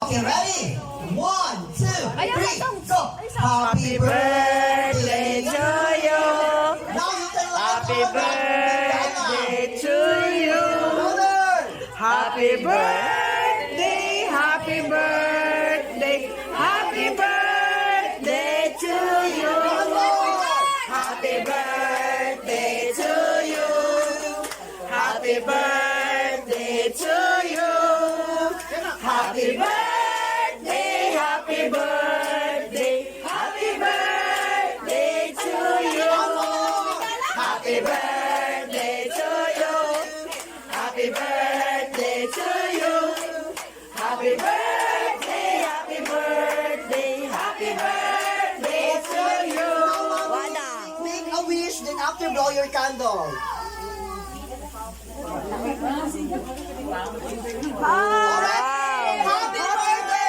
Okay, ready? 1, 2, 3, go! Happy birthday to you! Now you can laugh. Happy birthday to you. Happy birthday, happy birthday, happy birthday to you. Happy birthday to you. Happy birthday to you. Happy birthday, happy birthday, happy birthday to you. Happy birthday to you. Happy birthday to you. Happy birthday, happy birthday, happy birthday to you. Make a wish, then after blow your candle. Alright, happy birthday!